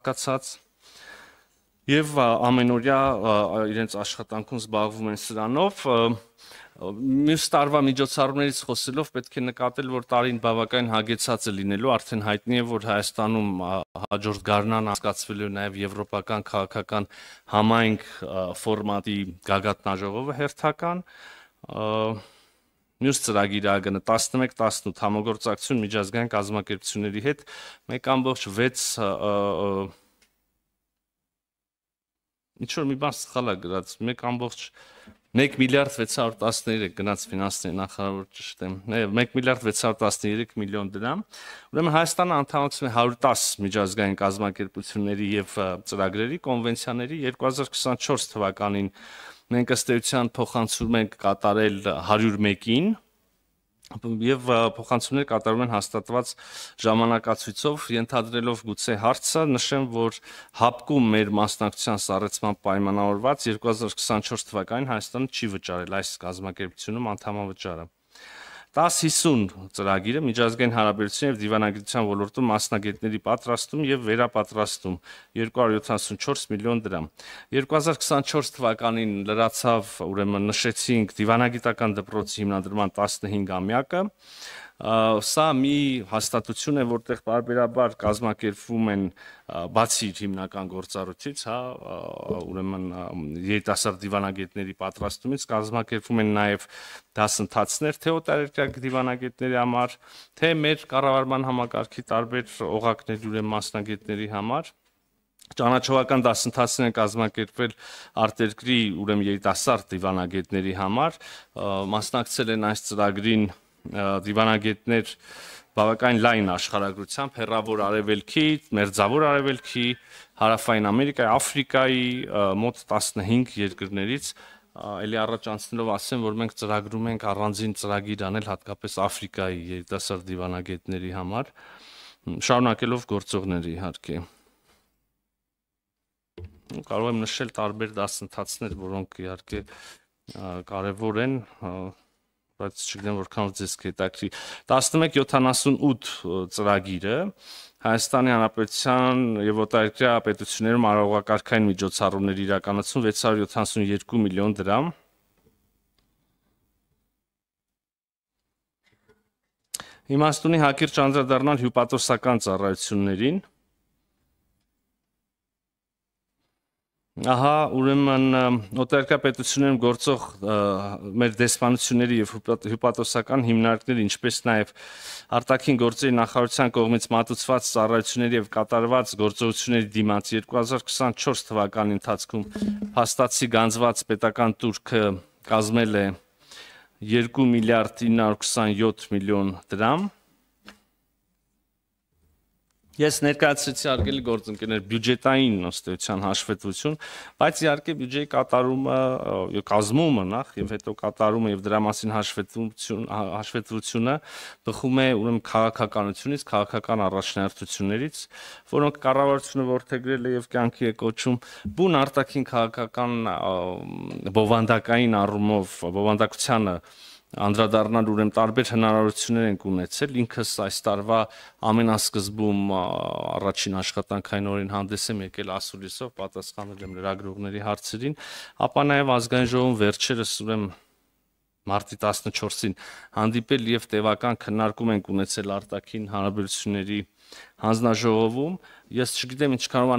բաղկացած եւ ամենօրյա իրենց աշխատանքում զբաղվում են սրանով Մյուս տարվա միջոցառումներից խոսելով պետք է նկատել, որ տարին բավական հագեցած է լինելու, արդեն հայտնի է, որ Հայաստանում հաջորդ գարնան անցկացվելու է նաև եվրոպական քաղաքական համայնք ֆորմատի գագաթնաժողովը հերթական, մյուս ծրագիրը ԱԳՆ 11-18 համագործակցություն միջազգային կազմակերպությունների հետ 1.6 ինչ-որ մի բան սխալ է գրած 1 միլիարդ 613 գնաց ֆինանսների նախարար ճշտեմ 1 միլիարդ 613 միլիոն դրամ ուրեմն Հայաստանը անդամակցում է 110 միջազգային կազմակերպությունների եւ ծրագրերի կոնվենցիաների 2024 թվականին մենք ըստ էության փոխանցում ենք կատարել 101-ին եւ փոխանցումներ կատարում են հաստատված ժամանակացույցով ենթադրելով գուցե հարցը նշեմ որ հապկում մեր մասնակցության սառեցման պայմանավորված 2024 թվականին Հայաստանը չի վճարել այս կազմակերպությունում անդամավճարը 10-50 ծրագիրը միջազգային հարաբերության եւ դիվանագիտության ոլորտում մասնագետների պատրաստում եւ վերապատրաստում 274 միլիոն դրամ 2024 թվականին լրացավ ուրեմն նշեցինք դիվանագիտական դպրոցի հիմնադրման 15-ամյակը սա մի հաստատություն է որտեղ բարբերաբար կազմակերպվում են բացի հիմնական գործառույթից հա ուրեմն երիտասարդ դիվանագետների պատրաստումից կազմակերպվում են նաև դասընթացներ թե օտարերկրյա դիվանագետների համար թե մեր կառավարման համակարգի տարբեր օղակների ուրեմն մասնագետների համար Ճանաչողական դասընթացներ են կազմակերպվել արտերկրի ուրեմն երիտասարդ դիվանագետների համար մասնակցել են այս ծրագրին դիվանագետներ բավական լայն աշխարհագրությամբ հեռավոր արևելքի, մերձավոր արևելքի, հարավային Ամերիկայի, Աֆրիկայի մոտ 15 երկրներից Էլի առաջ անցնելով ասեմ, որ մենք ծրագրում ենք առանձին ծրագիր անել հատկապես Աֆրիկայի երիտասարդ դիվանագետների համար, շարունակելով գործողներ իհարկե Կարող եմ նշել տարբեր դասընթացներ, որոնք իհարկե կարևոր են բայց չգիտեմ որքան ձեզ կհետաքրի 1178 ծրագիրը Հայաստանի Հանրապետության եւ օտարերկրյա պետություններում արարողակարգային միջոցառումներ իրականացում 672 միլիոն դրամ Իմաստունի հակիրճ անդրադառնալ հյուպատոսական ծառայություններին Ահա ուրեմն օտարերկրյա պետություններում գործող մեր դեսպանությունների եւ հյուպատոսական հիմնարկների ինչպես նաեւ արտաքին գործերի նախարարության կողմից մատուցված ծառայությունների եւ կատարված գործողությունների դիմաց 2024 թվականի ընթացքում հաստատի գանձված պետական տուրքը կազմել է 2 միլիարդ 927 միլիոն դրամ Ես ներկայացրեցի արգելի գործընկերներ բյուջետային ըստեյության հաշվետվություն, բայց իհարկե բյուջեի կատարումը կազմումը նախ եւ հետո կատարումը եւ դրա մասին հաշվետվությունը բխում է ուրեմն քաղաքականությունից, քաղաքական առաջնահերթություններից, որոնք կառավարությունը որդեգրել է եւ կյանքի է կոչում բուն արտաքին քաղաքական բովանդակային առումով բովանդակությանը Անդրադառնալ ուրեմն տարբեր հնարավորություններ ենք ունեցել ինքս այս տարվա ամենասկզբում առաջին աշխատանքային օրին հանդես եմ եկել ասուլիսով պատասխանել եմ լրագրողների հարցերին ապա նաև ազգային ժողովում վերջերս ուրեմն մարտի 14-ին հանդիպել եւ տևական քննարկում ենք ունեցել արտաքին հարաբերությունների հանձնաժողովում ես չգիտեմ ինչ կարող